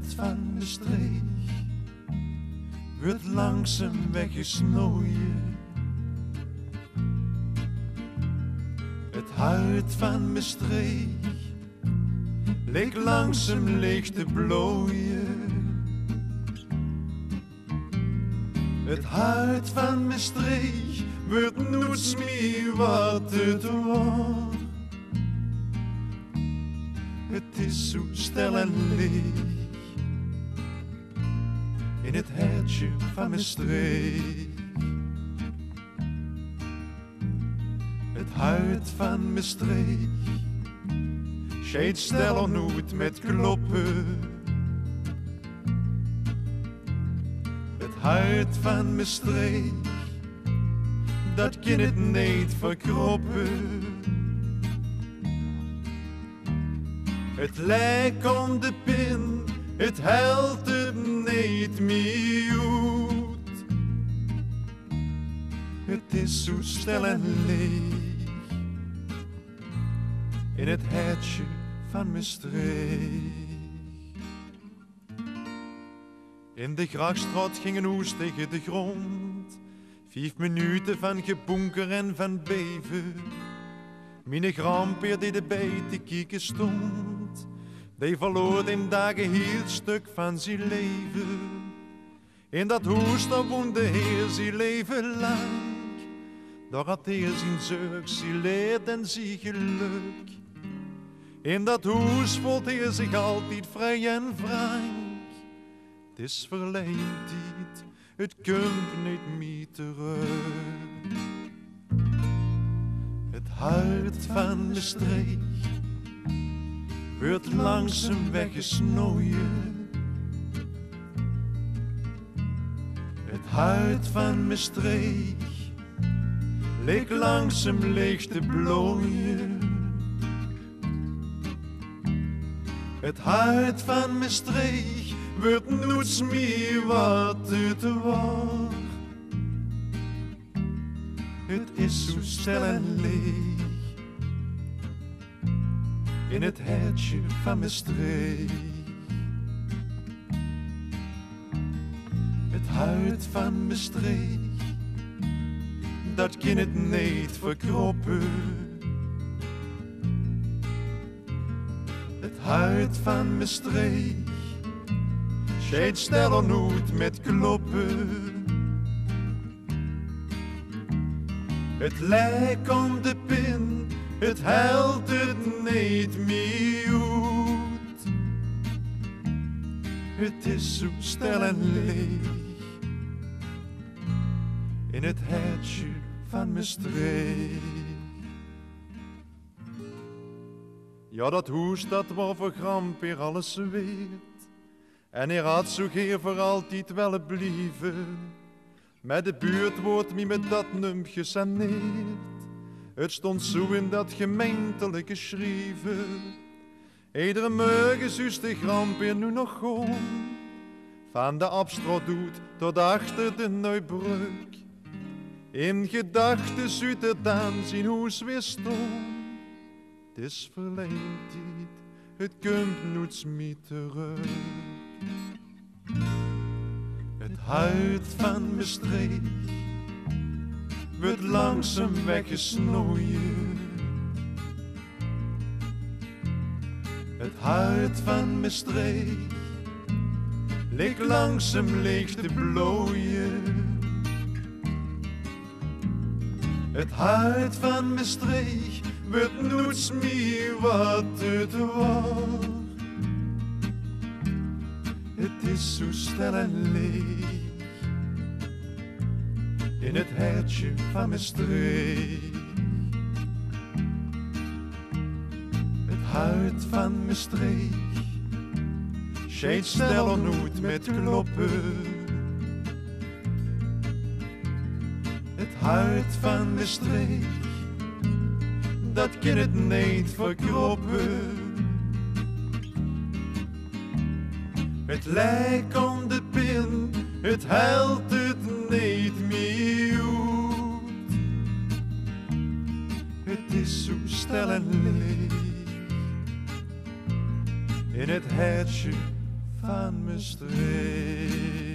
hart van Maastricht wordt langzaam weggesnoeien. Het hart van Maastricht leek langzaam leeg te blooien. Het hart van Maastricht wordt nooit meer wat het was. Het is zo stil en leeg in het hartje van Maastricht. Het hart van Maastricht scheidt stil nooit met kloppen. Het hart van Maastricht, dat kan het niet verkroppen. Het lijkt om de pin, het helpt het niet meer uit. Het is zo stil en leeg in het hartje van Maastricht. In de Grachtstraat ging een hoes tegen de grond. 5 minuten van gebonker en van beven. Mijn grandpeer die erbij te kijken stond, die verloor in dagen heel stuk van zijn leven. In dat huis daar woonde heer zijn leven lang. Daar had hij zijn zorg, zijn leed en zijn geluk. In dat huis voelt hij zich altijd vrij en frank. Het is verleden tijd, het komt niet meer terug. Het hart van Maastricht wordt langzaam weggesnoeien. Het hart van Maastricht leek langzaam leeg te blooien. Het hart van Maastricht wordt nooit meer wat het was. Het is zo stil en leeg in het hartje van Maastricht. Het hart van Maastricht, dat kan het niet verkroppen. Het hart van Maastricht scheidt stil nooit met kloppen. Het lijkt om de pin, het helpt het niet meer uit. Het is zo stil en leeg in het hartje van Maastricht. Ja, dat hoes dat was voor Grandpeer alles weet. En hij had zo geer voor altijd willen blijven. Met de buurt wordt mij met dat num gesaneerd. Het stond zo in dat gemeentelijke geschreven. Iedere morgen zus de Grandpeer nu nog gewoon. Van de Abstraat doet tot achter de Neubrug. In gedachten zuid het aan zijn hoes weer stond. Het is verleden tijd, het komt nooit meer terug. Het hart van Maastricht wordt langzaam weggesnoeien. Het hart van Maastricht leek langzaam leeg te blooien. Het hart van Maastricht wordt nooit meer wat het was. Het is zo stil en leeg in het hartje van Maastricht. Het hart van Maastricht scheidt stil nooit met kloppen. Het hart van Maastricht, dat kan het niet verkroppen. Het lijkt om de pin, het helpt het niet meer uit. Het is zo stil en leeg in het hartje van Maastricht.